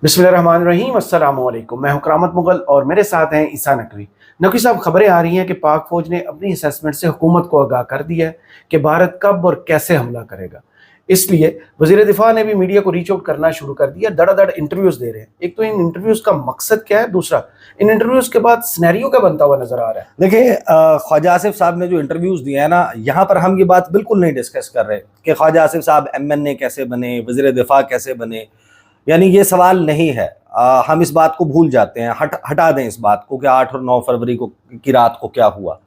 बिस्मिल्लाहिर्रहमानिर्रहीम, अस्सलाम वालेकुम। मैं हूं करामत मुगल और मेरे साथ हैं ईसा नकवी। नकवी साहब, खबरें आ रही हैं कि पाक फौज ने अपनी असेसमेंट से हुकूमत को आगाह कर दिया है कि भारत कब और कैसे हमला करेगा। इसलिए वज़ीर दिफा ने भी मीडिया को रीच आउट करना शुरू कर दिया, धड़ाधड़ इंटरव्यूज़ दे रहे हैं। एक तो इन इंटरव्यूज़ का मकसद क्या है, दूसरा इन इंटरव्यूज़ के बाद सिनेरियो क्या बनता हुआ नजर आ रहा है। देखिए, ख्वाजा आसिफ साहब ने जो इंटरव्यूज़ दिए हैं ना, यहाँ पर हम ये बात बिल्कुल नहीं डिस्कस कर रहे कि ख्वाजा आसिफ साहब MNA कैसे बने, वज़ीर दिफा कैसे बने, यानी ये सवाल नहीं है। हम इस बात को भूल जाते हैं, हटा दें इस बात को कि 8 और 9 फरवरी की रात को क्या हुआ।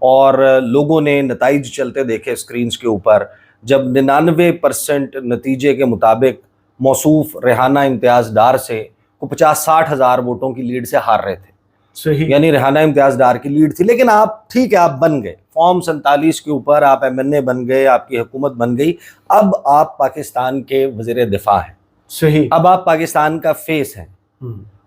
और लोगों ने नताइज चलते देखे स्क्रीन्स के ऊपर, जब 99% नतीजे के मुताबिक मौसूफ रेहाना इम्तियाज़ डार से को 50-60 हज़ार वोटों की लीड से हार रहे थे। सही, यानी रेहाना इम्तियाज़ डार की लीड थी, लेकिन आप ठीक है, आप बन गए फॉर्म 47 के ऊपर, आप MNA बन गए, आपकी हुकूमत बन गई। अब आप पाकिस्तान के वज़ीर दिफा हैं, सही, अब आप पाकिस्तान का फेस हैं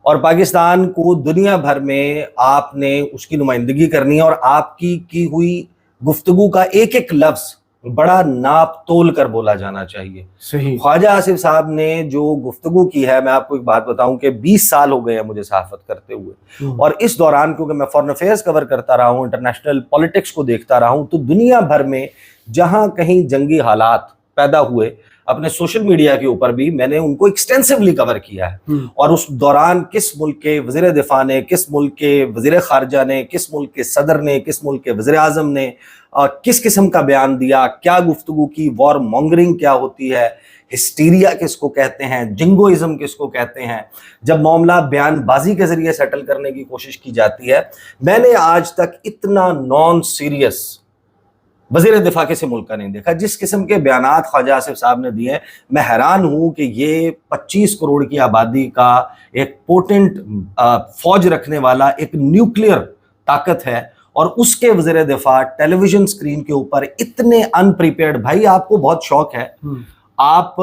और पाकिस्तान को दुनिया भर में आपने उसकी नुमाइंदगी करनी है। और आपकी की हुई गुफ्तगू का एक एक लफ्ज़ बड़ा नाप तोल कर बोला जाना चाहिए। सही। ख्वाजा आसिफ साहब ने जो गुफ्तगू की है, मैं आपको एक बात बताऊं कि 20 साल हो गए हैं मुझे सहाफत करते हुए, और इस दौरान क्योंकि मैं फॉरेन अफेयर्स कवर करता रहा हूं, इंटरनेशनल पॉलिटिक्स को देखता रहा हूं, तो दुनिया भर में जहां कहीं जंगी हालात पैदा हुए, अपने सोशल मीडिया के ऊपर भी मैंने उनको एक्सटेंसिवली कवर किया है। और उस दौरान किस मुल्क के वज़ीर दिफा ने, किस मुल्क के वज़ीर ख़ारजा ने, किस मुल्क के सदर ने, किस मुल्क के वज़ीर आज़म ने किस किस्म का बयान दिया, क्या गुफ्तगू की, वॉर मॉन्गरिंग क्या होती है, हिस्टीरिया किसको कहते हैं, जिंगोइज्म किसको कहते हैं, जब मामला बयानबाजी के ज़रिए सेटल करने की कोशिश की जाती है। मैंने आज तक इतना नॉन सीरियस वज़ीर दिफा किसी मुल्क का नहीं देखा। जिस किस्म के बयानात ख्वाजा आसिफ साहब ने दिए, मैं हैरान हूँ कि ये 25 करोड़ की आबादी का एक पोटेंट फौज रखने वाला एक न्यूक्लियर ताकत है, और उसके वज़ीर दिफा टेलीविजन स्क्रीन के ऊपर इतने अनप्रिपेयर्ड। भाई, आपको बहुत शौक है, आप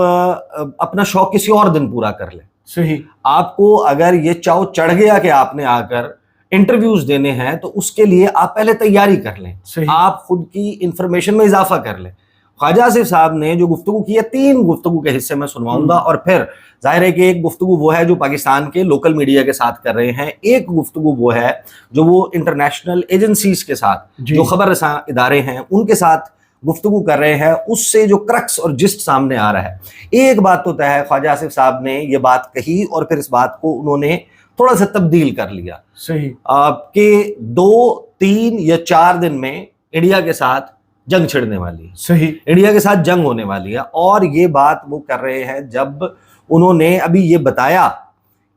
अपना शौक किसी और दिन पूरा कर लें। सही। आपको अगर ये चाव चढ़ गया कि आपने आकर इंटरव्यूज देने हैं, तो उसके लिए आप पहले तैयारी कर लें, आप खुद की इंफॉर्मेशन में इजाफा कर लें। ख्वाजा आसिफ साहब ने जो गुफ्तगू की है, 3 गुफ्तगू के हिस्से में सुनवाऊंगा, और फिर जाहिर है कि एक गुफ्तगू वो है जो पाकिस्तान के लोकल मीडिया के साथ कर रहे हैं, एक गुफ्तगू वो है जो वो इंटरनेशनल एजेंसीज के साथ, जो खबर रसां इदारे हैं, उनके साथ गुफ्तगू कर रहे हैं। उससे जो क्रक्स और जिस्ट सामने आ रहा है, एक बात तो तय है, ख्वाजा आसिफ साहब ने ये बात कही और फिर इस बात को उन्होंने थोड़ा सा तब्दील कर लिया। सही। आपके 2, 3 या 4 दिन में इंडिया के साथ जंग छिड़ने वाली है। सही। इंडिया के साथ जंग होने वाली है, और ये बात वो कर रहे हैं जब उन्होंने अभी ये बताया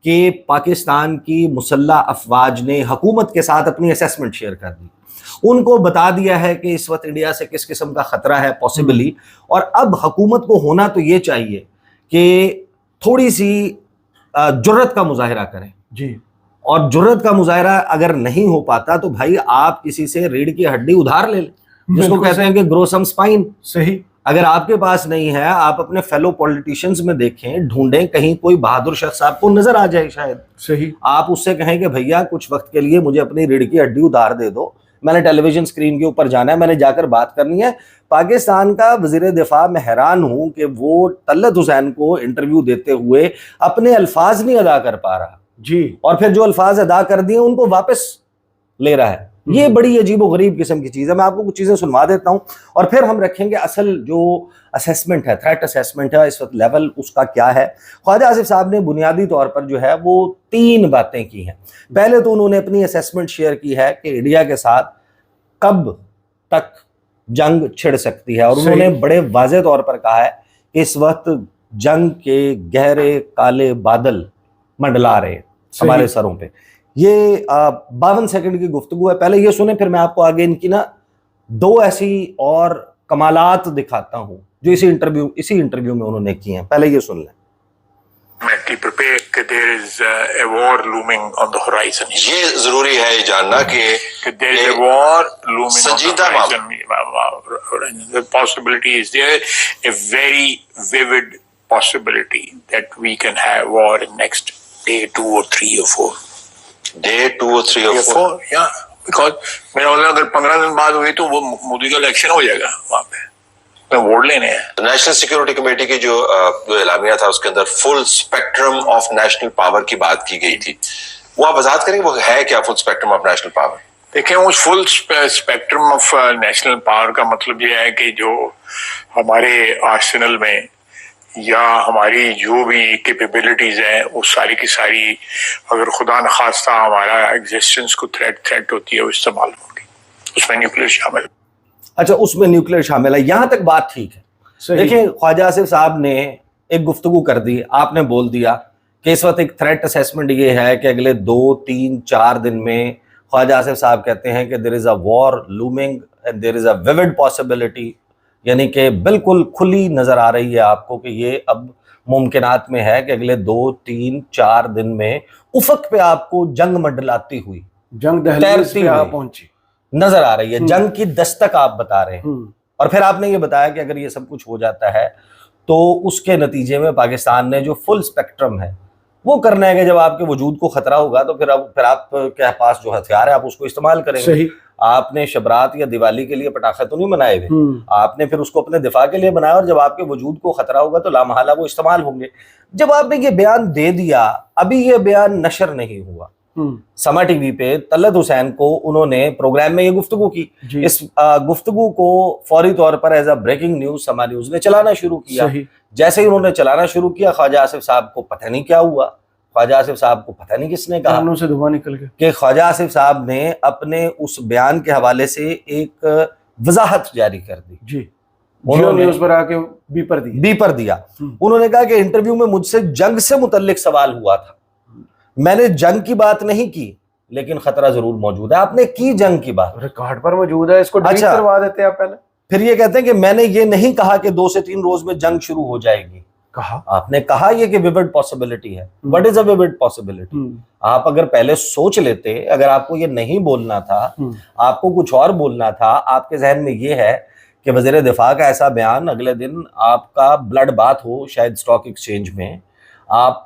कि पाकिस्तान की मुसल्लह अफवाज ने हुकूमत के साथ अपनी असेसमेंट शेयर कर दी, उनको बता दिया है कि इस वक्त इंडिया से किस किस्म का खतरा है पॉसिबली। और अब हुकूमत को होना तो ये चाहिए कि थोड़ी सी जुर्रत का मुजाहिरा करें जी। और जुर्रत का मुजाहिरा अगर नहीं हो पाता तो भाई आप किसी से रीढ़ की हड्डी उधार ले लें, जिसको कहते हैं कि ग्रो सम स्पाइन। सही। अगर आपके पास नहीं है, आप अपने फेलो पॉलिटिशियंस में देखें, ढूंढें, कहीं कोई बहादुर शख्स आपको नजर आ जाए शायद। सही। आप उससे कहें कि भैया कुछ वक्त के लिए मुझे अपनी रीढ़ की हड्डी उधार दे दो, मैंने टेलीविजन स्क्रीन के ऊपर जाना है, मैंने जाकर बात करनी है। पाकिस्तान का वज़ीर दिफा, मैं हैरान हूं कि वो तलत हुसैन को इंटरव्यू देते हुए अपने अल्फाज नहीं अदा कर पा रहा जी, और फिर जो अल्फाज अदा कर दिए उनको वापस ले रहा है। ये बड़ी अजीब व गरीब किस्म की चीज़ है। मैं आपको कुछ चीज़ें सुनवा देता हूँ और फिर हम रखेंगे असल जो असेसमेंट है, थ्रेट असेसमेंट है, इस वक्त लेवल उसका क्या है। ख्वाजा आसिफ साहब ने बुनियादी तौर पर जो है वो 3 बातें की हैं। पहले तो उन्होंने अपनी असेसमेंट शेयर की है कि इंडिया के साथ कब तक जंग छिड़ सकती है, और उन्होंने बड़े वाज़ेह तौर पर कहा है कि इस वक्त जंग के गहरे काले बादल मंडला रहे हैं हमारे सरों पे। ये 52 सेकंड की गुफ्तगू है। पहले ये सुने, फिर मैं आपको आगे इनकी 2 ऐसी और कमालात दिखाता हूं जो इसी इंटरव्यू में उन्होंने की हैं। पहले ये सुन लें। Prepared that there is a war looming on the horizon. ये जरूरी है ये जानना कि there is a war looming on the संजीदा horizon. The possibility is there, a very vivid possibility that we can have war in next day 2 or 3 or 4. Day 2 or 3 or 4. Yeah, because मेरा मतलब अगर 15 दिन बाद हुई तो वो मोदी का इलेक्शन हो जाएगा वहाँ पे। वोट लेने हैं। नेशनल सिक्योरिटी कमेटी की जो एलामिया था उसके अंदर full spectrum of national power की बात की गई थी, वो आप वजाहत करेंगे वो है क्या full spectrum of national power? देखें, उस full spectrum of national power का मतलब ये है कि जो हमारे आर्सेनल में या हमारी जो भी कैपेबिलिटीज हैं वो सारी की सारी अगर खुदा न खास्ता हमारा एग्जिस्टेंस को थ्रेट होती है वो इस्तेमाल होगी, उसमें न्यूक्लियर शामिल। अच्छा, उसमें न्यूक्लियर शामिल है, यहां तक बात ठीक है। देखिए, ख्वाजा आसिफ साहब ने एक गुफ्तगू कर दी, आपने बोल दिया कि इस वक्त एक थ्रेट असेसमेंट ये है कि अगले 2, 3, 4 दिन में ख्वाजा आसिफ साहब कहते हैं कि there is a war looming and there is a vivid possibility, यानी कि बिल्कुल खुली नजर आ रही है आपको कि ये अब मुमकिनात में है कि अगले 2, 3, 4 दिन में उफक पे आपको जंग मंडलाती हुई, जंग दहलीज पे आ पहुंची नजर आ रही है, जंग की दस्तक आप बता रहे हैं। और फिर आपने ये बताया कि अगर ये सब कुछ हो जाता है तो उसके नतीजे में पाकिस्तान ने जो फुल स्पेक्ट्रम है वो करना है कि जब आपके वजूद को खतरा होगा तो फिर आपके पास जो हथियार है आप उसको इस्तेमाल करेंगे। सही। आपने शबरात या दिवाली के लिए पटाखे तो नहीं बनाए हुए, आपने फिर उसको अपने दिफा के लिए बनाया, और जब आपके वजूद को खतरा होगा तो लामहला वो इस्तेमाल होंगे। जब आपने ये बयान दे दिया, अभी ये बयान नशर नहीं हुआ, समा टीवी पे तलत हुसैन को उन्होंने प्रोग्राम में ये गुफ्तगू की, इस गुफ्तगू को फौरी तौर पर एज अ ब्रेकिंग न्यूज समा न्यूज ने चलाना शुरू किया। जैसे ही उन्होंने चलाना शुरू किया, ख्वाजा आसिफ साहब को पता नहीं क्या हुआ, ख्वाजा आसिफ साहब को पता नहीं किसने कहा, कानों से धुआं निकल गया कि ख्वाजा आसिफ साहब ने अपने उस बयान के हवाले से एक वजाहत जारी कर दी। जी, उन्होंने न्यूज़ पर आके बीपर दिया। उन्होंने कहा कि इंटरव्यू में मुझसे जंग से मुतल्लिक सवाल हुआ था, मैंने जंग की बात नहीं की, लेकिन खतरा जरूर मौजूद है। आपने की जंग की बात, रिकॉर्ड पर मौजूद है, इसको डिलीट करवा देते हैं आप पहले। फिर ये कहते हैं कि मैंने ये नहीं कहा कि 2 से 3 रोज में जंग शुरू हो जाएगी, कहा आपने कहा ये कि विविड पॉसिबिलिटी है। What is a vivid possibility? आप अगर पहले सोच लेते, अगर आपको ये नहीं बोलना था, आपको कुछ और बोलना था, आपके जहन में ये है कि वज़ीर दिफा का ऐसा बयान, अगले दिन आपका ब्लड बात हो शायद स्टॉक एक्सचेंज में, आप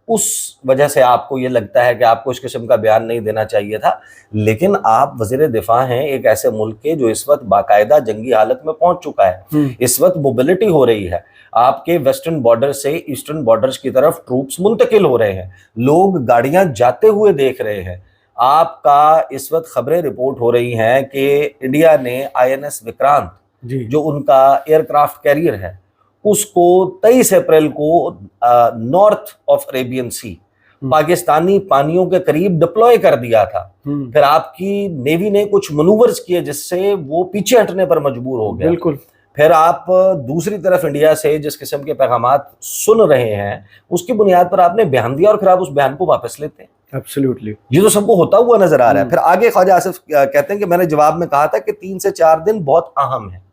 उस वजह से आपको ये लगता है कि आपको इस किस्म का बयान नहीं देना चाहिए था, लेकिन आप वज़ीर दिफा हैं एक ऐसे मुल्क के जो इस वक्त बाकायदा जंगी हालत में पहुंच चुका है। इस वक्त मोबिलिटी हो रही है, आपके वेस्टर्न बॉर्डर से ईस्टर्न बॉर्डर्स की तरफ ट्रूप्स मुंतकिल हो रहे हैं, लोग गाड़ियां जाते हुए देख रहे हैं। आपका इस वक्त खबरें रिपोर्ट हो रही हैं कि इंडिया ने INS विक्रांत, जो उनका एयरक्राफ्ट कैरियर है, उसको 23 अप्रैल को नॉर्थ ऑफ अरेबियन सी पाकिस्तानी पानियों के करीब डिप्लॉय कर दिया था। फिर आपकी नेवी ने कुछ मनूवर्स किए जिससे वो पीछे हटने पर मजबूर हो गया। बिल्कुल। फिर आप दूसरी तरफ इंडिया से जिस किस्म के पैगामात सुन रहे हैं उसकी बुनियाद पर आपने बयान दिया और फिर आप उस बयान को वापस लेते हैं। एब्सोल्युटली, ये तो सबको होता हुआ नजर आ रहा है। फिर आगे ख्वाजा आसिफ कहते हैं कि मैंने जवाब में कहा था कि 3 से 4 दिन बहुत अहम है।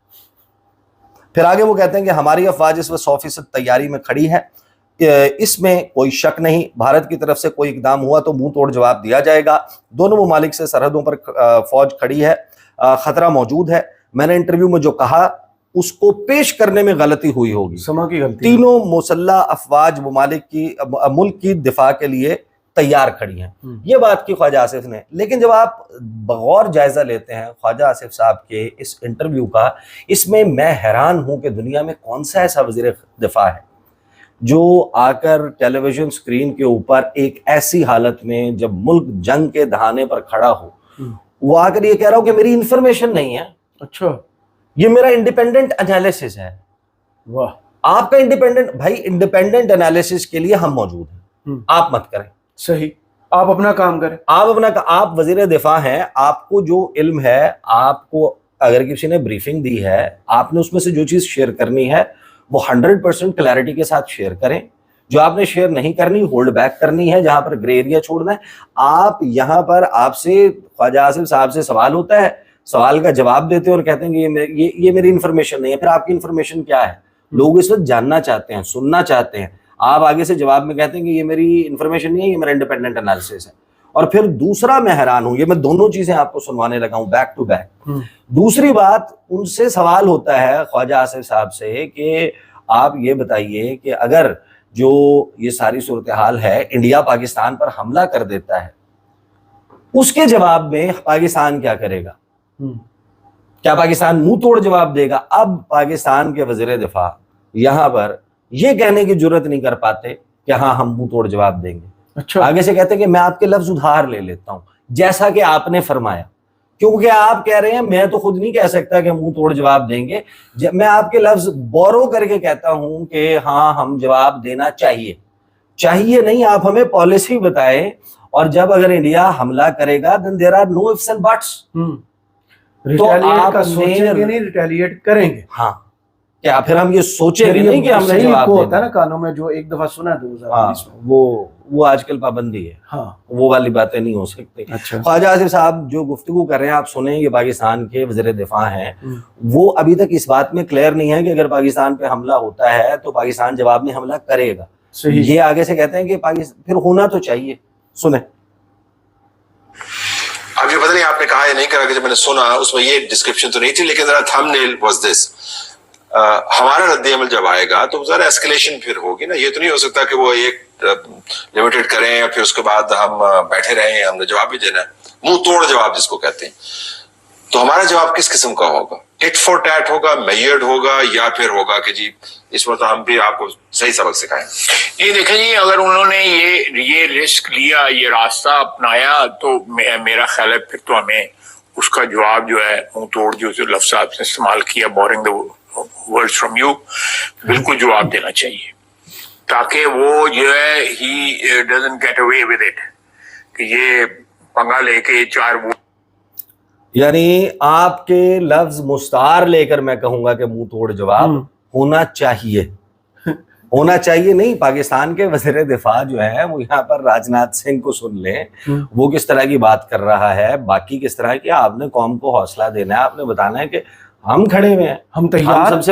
फिर आगे वो कहते हैं कि हमारी अफवाज इस वक्त 100% तैयारी में खड़ी है, इसमें कोई शक नहीं, भारत की तरफ से कोई इकदाम हुआ तो मुंह तोड़ जवाब दिया जाएगा। दोनों ममालिक से सरहदों पर फौज खड़ी है, खतरा मौजूद है। मैंने इंटरव्यू में जो कहा उसको पेश करने में गलती हुई होगी, समा की गलती। तीनों मुसल्लह अफवाज ममालिक की मुल्क की दिफा के लिए तैयार खड़ी हैं, ये बात की ख्वाजा आसिफ ने। लेकिन जब आप बगौर जायजा लेते हैं ख्वाजा आसिफ साहब के इस इंटरव्यू का, इसमें मैं हैरान हूं कि दुनिया में कौन सा ऐसा वज़ीर दिफा है जो आकर टेलीविजन स्क्रीन के ऊपर एक ऐसी हालत में जब मुल्क जंग के दहाने पर खड़ा हो, वो आकर ये कह रहा हो कि मेरी इंफॉर्मेशन नहीं है, अच्छा ये मेरा इंडिपेंडेंट एनालिसिस है। वाह, आपका इंडिपेंडेंट, भाई इंडिपेंडेंट एनालिसिस के लिए हम मौजूद हैं, आप मत करें। सही, आप अपना काम करें, आप वजीर दिफा हैं, आपको जो इल्म है, आपको अगर किसी ने ब्रीफिंग दी है, आपने उसमें से जो चीज शेयर करनी है वो 100% क्लैरिटी के साथ शेयर करें। जो आपने शेयर नहीं करनी, होल्ड बैक करनी है, जहां पर ग्रे एरिया छोड़ना है। आप यहां पर आपसे ख्वाजा आसिफ साहब से सवाल होता है, सवाल का जवाब देते हैं और कहते हैं कि ये मेरी इंफॉर्मेशन नहीं है। फिर आपकी इंफॉर्मेशन क्या है? लोग इस वक्त जानना चाहते हैं, सुनना चाहते हैं। आप आगे से जवाब में कहते हैं कि ये मेरी इंफॉर्मेशन नहीं है, ये मेरा इंडिपेंडेंट एनालिसिस है। और फिर दूसरा मैं हैरान हूं, ये मैं दोनों चीजें आपको सुनवाने लगा हूं बैक टू बैक। दूसरी बात, उनसे सवाल होता है ख्वाजा आसिफ साहब से कि आप ये बताइए कि अगर जो ये सारी सूरत हाल है, इंडिया पाकिस्तान पर हमला कर देता है, उसके जवाब में पाकिस्तान क्या करेगा? کیا پاکستان منہ توڑ جواب دے گا؟ اب پاکستان کے وزیر دفاع یہاں پر یہ کہنے کی جرت نہیں کر پاتے کہ ہاں ہم منہ توڑ جواب دیں گے. اچھا، آگے سے کہتے ہیں کہ میں آپ کے لفظ ادھار لے لیتا ہوں، جیسا کہ آپ نے فرمایا. کیونکہ آپ کہہ رہے ہیں میں تو خود نہیں کہہ سکتا کہ منہ توڑ جواب دیں گے، میں آپ کے لفظ بورو کر کے کہتا ہوں کہ ہاں ہم جواب دینا چاہیے. چاہیے نہیں، آپ ہمیں پالیسی بتائیں. اور جب اگر انڈیا حملہ کرے گا then there are no ifs and buts. Retaliate کا سوچیں گے نہیں، ریٹیلیٹ کریں گے. ہاں، کیا پھر ہم یہ سوچیں گے نہیں کہ ہم نے صحیح جواب کو دینا ہوتا ہے نا کانوں میں، جو ایک دفعہ سنا ہے 2019 میں. وہ آج کل پابندی ہے. ہاں، وہ والی باتیں نہیں ہو سکتی. اچھا، خواجہ آصف صاحب جو گفتگو کر رہے ہیں آپ سنیں، یہ پاکستان کے وزیر دفاع ہیں. وہ ابھی تک اس بات میں کلیئر نہیں ہے کہ اگر پاکستان پہ حملہ ہوتا ہے تو پاکستان جواب میں حملہ کرے گا. صحیح. یہ آگے سے کہتے ہیں کہ پاکستان پھر ہونا تو چاہیے. سنیں. اب یہ پتہ نہیں آپ نے کہا یا نہیں کرا کہ جب میں نے سنا اس میں یہ ڈسکرپشن تو نہیں تھی، لیکن ذرا تھم نیل واز دس. ہمارا رد عمل جب آئے گا تو ذرا ایسکلیشن پھر ہوگی نا. یہ تو نہیں ہو سکتا کہ وہ ایک لمیٹڈ کریں اور پھر اس کے بعد ہم بیٹھے رہیں، ہم نے جواب بھی دینا ہے، منہ توڑ جواب جس کو کہتے ہیں. تو ہمارا جواب کس قسم کا ہوگا؟ ٹٹ فور ٹیٹ ہوگا، میئرڈ ہوگا، یا پھر ہوگا کہ جی اس وقت ہم بھی آپ کو صحیح سبق سکھائیں؟ یہ دیکھیں جی، اگر انہوں نے یہ رسک لیا، یہ راستہ اپنایا، تو میرا خیال ہے پھر تو ہمیں اس کا جواب جو ہے منہ توڑ، جو لفظ آپ نے استعمال کیا، borrowing the words from you, بالکل جواب دینا چاہیے، تاکہ وہ جو ہے he doesn't get away with it, کہ یہ پنگا لے کے چار وہ. یعنی آپ کے لفظ مستعار لے کر میں کہوں گا کہ منہ توڑ جواب ہونا چاہیے. ہونا چاہیے نہیں. پاکستان کے وزیر دفاع جو ہے وہ یہاں پر راج ناتھ سنگھ کو سن لیں، وہ کس طرح کی بات کر رہا ہے، باقی کس طرح کی. آپ نے قوم کو حوصلہ دینا ہے، آپ نے بتانا ہے کہ ہم کھڑے ہوئے ہیں، ہم تیار. سب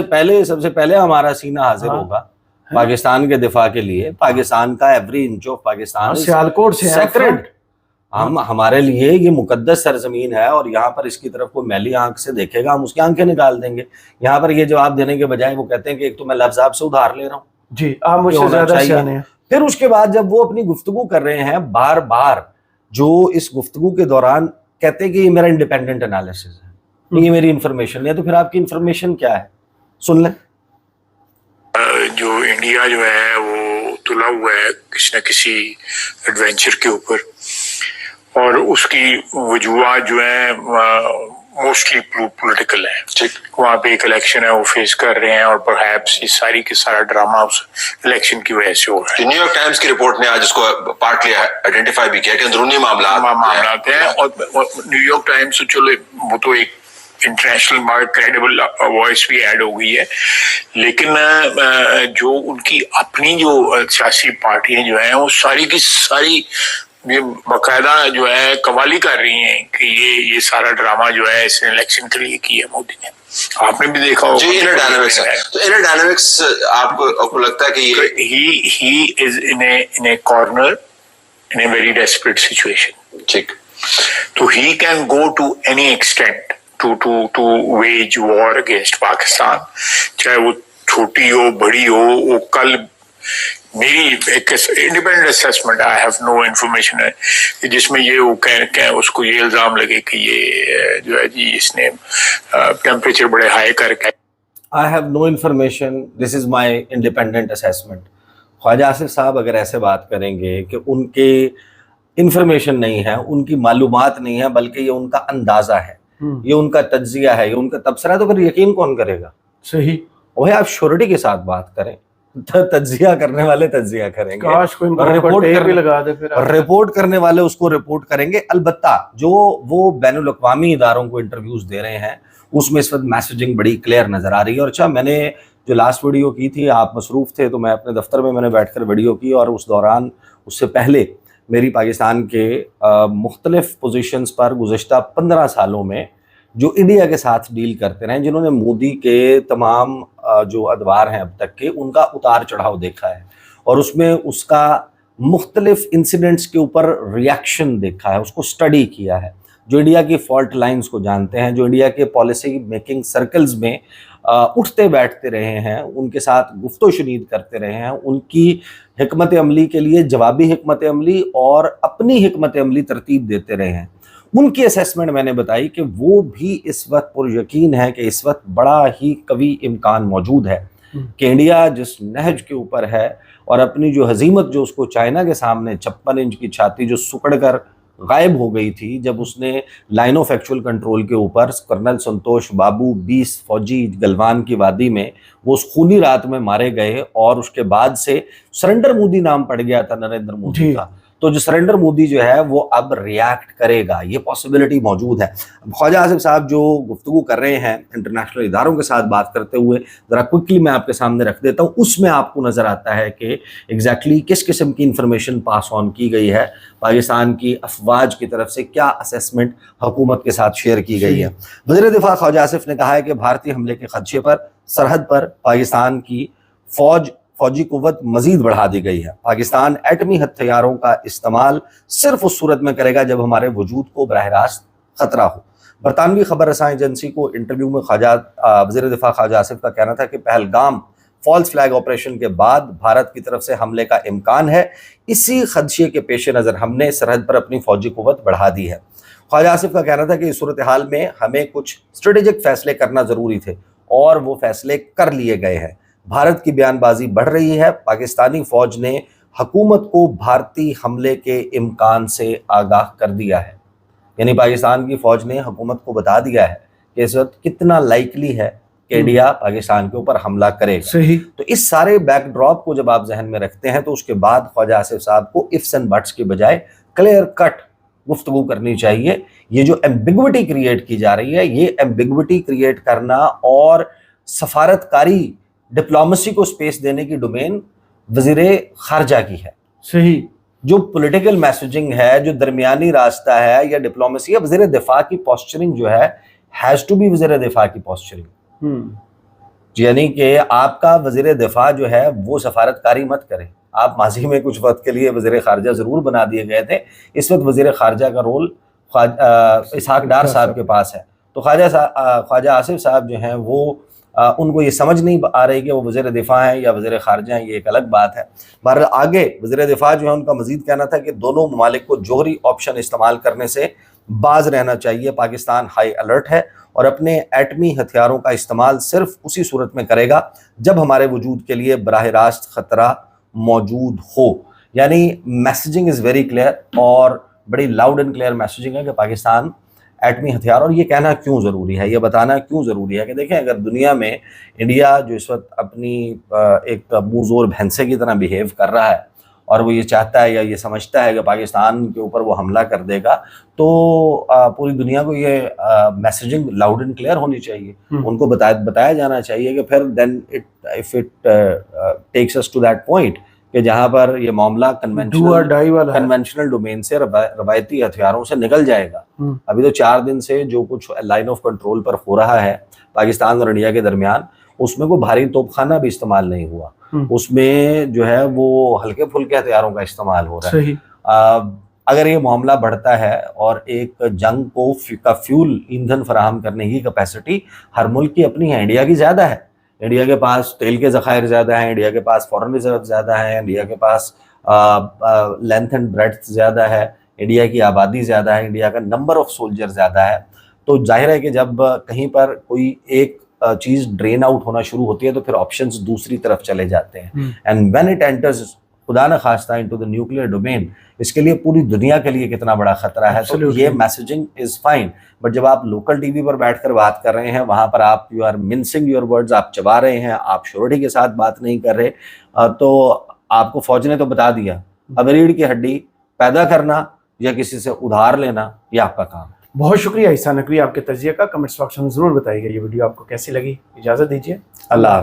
سے پہلے ہمارا سینہ حاضر ہوگا پاکستان کے دفاع کے لیے. پاکستان کا every inch of Pakistan Sialkot سے سیکرڈ. ہمارے لیے یہ مقدس سرزمین ہے، اور یہاں پر اس کی طرف کوئی میلی آنکھ سے دیکھے گا ہم اس کی آنکھیں نکال دیں گے. یہاں پر یہ جواب دینے کے بجائے وہ کہتے ہیں کہ ایک تو میں لفظ آپ سے ادھار لے رہا ہوں، جی آپ مجھ سے زیادہ سیانے ہیں. پھر اس کے بعد جب وہ اپنی گفتگو کر رہے ہیں بار بار، جو اس گفتگو کے دوران کہتے ہیں کہ یہ میرا انڈیپینڈنٹ انالیسس ہے، یہ میری انفارمیشن ہے، تو پھر آپ کی انفارمیشن کیا ہے؟ سن لیں. جو انڈیا جو ہے وہ تلا ہوا ہے کسی نہ کسی ایڈونچر کے اوپر، اور اس کی وجوہات جو ہیں موسٹلی پولیٹیکل ہیں. ٹھیک، وہاں پہ ایک الیکشن ہے وہ فیس کر رہے ہیں، اور پرہیپس یہ ساری کے سارا ڈرامہ اس الیکشن کی وجہ سے ہو رہا ہے. نیو یارک ٹائمز کی رپورٹ نے آج اس کو پارٹلی آئیڈینٹیفائی بھی کیا کہ اندرونی معاملات ہیں. اور نیو یارک ٹائمز تو چلو وہ تو ایک انٹرنیشنل کریڈیبل وائس بھی ایڈ ہو گئی ہے، لیکن جو ان کی اپنی جو سیاسی پارٹیاں جو ہیں وہ ساری کی ساری یہ باقاعدہ جو ہے قوالی کر رہی ہیں کہ یہ سارا ڈرامہ جو ہے اس نے الیکشن کے لیے کیا ہے مودی نے. آپ نے بھی دیکھا ہوگا. جی، انر ڈائنامکس ہے. تو انر ڈائنامکس آپ کو لگتا ہے کہ یہ he is in a corner in a very desperate situation. ٹھیک، تو he can go to any extent to wage war against Pakistan, چاہے وہ چھوٹی ہو بڑی ہو. وہ کل میری ایک independent assessment, I have no information ہے، کہ جس میں یہ وہ کہ اس کو یہ الزام لگے کہ یہ جو ہے جی اس نے ٹیمپریچر بڑے ہائی کر کے. I have no information, this is my independent assessment. خواجہ آصف صاحب اگر ایسے بات کریں گے کہ ان کے انفارمیشن نہیں ہے، ان کی معلومات نہیں ہے، بلکہ یہ ان کا اندازہ ہے، یہ ان کا تجزیہ ہے، یہ ان کا تبصرہ ہے، تو پھر یقین کون کرے گا؟ صحیح. وہی آپ شورٹی کے ساتھ بات کریں، تجزیہ کرنے والے تجزیہ کریں گے، کاش کوئی رپورٹ لگا دے، پھر رپورٹ کرنے والے اس کو رپورٹ کریں گے. البتہ جو وہ بین الاقوامی اداروں کو انٹرویوز دے رہے ہیں اس میں اس وقت میسیجنگ بڑی کلیئر نظر آ رہی ہے. اور اچھا، میں نے جو لاسٹ ویڈیو کی تھی، آپ مصروف تھے تو میں اپنے دفتر میں نے بیٹھ کر ویڈیو کی، اور اس دوران اس سے پہلے میری پاکستان کے مختلف پوزیشنز پر گزشتہ 15 سالوں میں جو انڈیا کے ساتھ ڈیل کرتے رہے، جنہوں نے مودی کے تمام جو ادوار ہیں اب تک کے، ان کا اتار چڑھاؤ دیکھا ہے، اور اس میں اس کا مختلف انسیڈنٹس کے اوپر ریاکشن دیکھا ہے، اس کو اسٹڈی کیا ہے. جو انڈیا کی فالٹ لائنز کو جانتے ہیں، جو انڈیا کے پالیسی میکنگ سرکلز میں اٹھتے بیٹھتے رہے ہیں، ان کے ساتھ گفت و شنید کرتے رہے ہیں، ان کی حکمت عملی کے لیے جوابی حکمت عملی اور اپنی حکمت عملی ترتیب دیتے رہے ہیں، उनकी असेसमेंट मैंने बताई कि वो भी इस वक्त पुरयकीन है कि इस वक्त बड़ा ही कवी इम्कान मौजूद है कि इंडिया जिस नहज के ऊपर है और अपनी जो हजीमत जो उसको चाइना के सामने 56 इंच की छाती जो सुकड़ कर गायब हो गई थी जब उसने लाइन ऑफ एक्चुअल कंट्रोल के ऊपर कर्नल संतोष बाबू 20 फौजी गलवान की वादी में वो उस खूनी रात में मारे गए और उसके बाद से सरेंडर मोदी नाम पड़ गया था नरेंद्र मोदी का। तो जो सरेंडर मोदी जो है वो अब रिएक्ट करेगा, ये पॉसिबिलिटी मौजूद है। ख्वाजा आसिफ साहब जो गुफ्तगू कर रहे हैं इंटरनेशनल इदारों के साथ बात करते हुए, ज़रा क्विकली मैं आपके सामने रख देता हूँ। उसमें आपको नज़र आता है कि एग्जैक्टली किस किस्म की इंफॉर्मेशन पास ऑन की गई है, पाकिस्तान की अफवाज की तरफ से क्या असेसमेंट हुकूमत के साथ शेयर की गई है। वज़ीर दिफा ख्वाजा आसिफ ने कहा है कि भारतीय हमले के खदशे पर सरहद पर पाकिस्तान की फौजी कुव्वत मजीद बढ़ा दी गई है। पाकिस्तान एटमी हथियारों का इस्तेमाल सिर्फ उस सूरत में करेगा जब हमारे वजूद को बराह रास्त खतरा हो। बरतानवी खबर रसां एजेंसी को इंटरव्यू में वज़ीर दिफा ख्वाजा आसिफ का कहना था कि पहलगाम फॉल्स फ्लैग ऑपरेशन के बाद भारत की तरफ से हमले का इम्कान है। इसी खदशे के पेश नज़र हमने सरहद पर अपनी फौजी कुव्वत बढ़ा दी है। ख्वाजा आसिफ का कहना था कि इस सूरत हाल में हमें कुछ स्ट्रेटेजिक फैसले करना ज़रूरी थे और वो फैसले कर लिए गए हैं। भारत की बयानबाजी बढ़ रही है। पाकिस्तानी फौज ने हुकूमत को भारतीय हमले के इम्कान से आगाह कर दिया है, यानी पाकिस्तान की फौज ने हुकूमत को बता दिया है कि इस वक्त कितना लाइकली है कि इंडिया पाकिस्तान के ऊपर हमला करेगा। सही। तो इस सारे बैकड्रॉप को जब आप जहन में रखते हैं तो उसके बाद ख्वाजा आसिफ साहब को इफ्स एंड बट्स के बजाय क्लियर कट गुफ्तगू करनी चाहिए। ये जो एम्बिग्विटी क्रिएट की जा रही है, ये एम्बिग्विटी क्रिएट करना और सफारतकारी डिप्लोमेसी को स्पेस देने की डोमेन वज़ीरे खारजा की है। सही। जो पॉलिटिकल मैसेजिंग है, जो दरमियानी रास्ता है या डिप्लोमेसी है, वज़ीर दिफा की पोस्चरिंग जो है हैज़ टू बी वज़ीर दिफा की पोस्चरिंग। यानी कि आपका वज़ीर दिफा जो है वो सफारतकारी मत करे। आप माजी में कुछ वक्त के लिए वज़ीर खारजा ज़रूर बना दिए गए थे, इस वक्त वज़ीर खारजा का रोल इसहाक डार साहब के पास है। तो ख्वाजा आसिफ साहब जो हैं वो उनको ये समझ नहीं आ रही कि वो वज़ीर दिफा हैं या वज़ीर खारजा हैं, ये एक अलग बात है। बहरहाल आगे वज़ीर दिफा जो है उनका मज़ीद कहना था कि दोनों ममालिक को जोहरी ऑप्शन इस्तेमाल करने से बाज रहना चाहिए। पाकिस्तान हाई अलर्ट है और अपने एटमी हथियारों का इस्तेमाल सिर्फ उसी सूरत में करेगा जब हमारे वजूद के लिए बराह रास्त ख़तरा मौजूद हो। यानी मैसेजिंग इज़ वेरी क्लियर और बड़ी लाउड एंड क्लियर मैसेजिंग है कि पाकिस्तान एटमी हथियार, और ये कहना क्यों ज़रूरी है, ये बताना क्यों ज़रूरी है कि देखें अगर दुनिया में इंडिया जो इस वक्त अपनी एक मुँह ज़ोर भैंसे की तरह बिहेव कर रहा है और वो ये चाहता है या ये समझता है कि पाकिस्तान के ऊपर वो हमला कर देगा, तो पूरी दुनिया को ये मैसेजिंग लाउड एंड क्लियर होनी चाहिए। उनको बताया जाना चाहिए कि फिर then if it takes us to that point कि जहाँ पर ये मामला कन्वेंशनल डोमेन से रवायती हथियारों से निकल जाएगा। अभी तो 4 दिन से जो कुछ लाइन ऑफ कंट्रोल पर हो रहा है पाकिस्तान और इंडिया के दरमियान, उसमें कोई भारी तोपखाना भी इस्तेमाल नहीं हुआ, उसमें जो है वो हल्के फुल्के हथियारों का इस्तेमाल हो रहा है। अगर ये मामला बढ़ता है और एक जंग को का फ्यूल ईंधन फराहम करने की कैपेसिटी हर मुल्क की अपनी है, इंडिया की ज़्यादा है। इंडिया के पास तेल के ज़खायर ज़्यादा हैं, इंडिया के पास फॉरेन रिजर्व ज़्यादा है, इंडिया के पास लेंथ एंड ब्रेड्थ ज़्यादा है, इंडिया की आबादी ज़्यादा है, इंडिया का नंबर ऑफ सोल्जर ज़्यादा है। तो जाहिर है कि जब कहीं पर कोई एक चीज़ ड्रेन आउट होना शुरू होती है तो फिर ऑप्शंस दूसरी तरफ चले जाते हैं। एंड व्हेन इट एंटर्स खुदा न खास्ता इनटू द न्यूक्लियर डोमेन, इसके लिए पूरी दुनिया के लिए कितना बड़ा खतरा है। तो ये मैसेजिंग इज फाइन, बट जब आप लोकल टीवी पर बैठकर बात कर रहे हैं, वहां पर आप you are mincing your words, आप चबा रहे हैं, आप श्योरिटी के साथ बात नहीं कर रहे, तो आपको फौज ने तो बता दिया, अब रीढ़ की हड्डी पैदा करना या किसी से उधार लेना ये आपका काम है। बहुत शुक्रिया ईसा नकवी आपके तजिया का। कमेंट्स बॉक्स में जरूर बताइएगा ये वीडियो आपको कैसी लगी। इजाज़त दीजिए, अल्लाह।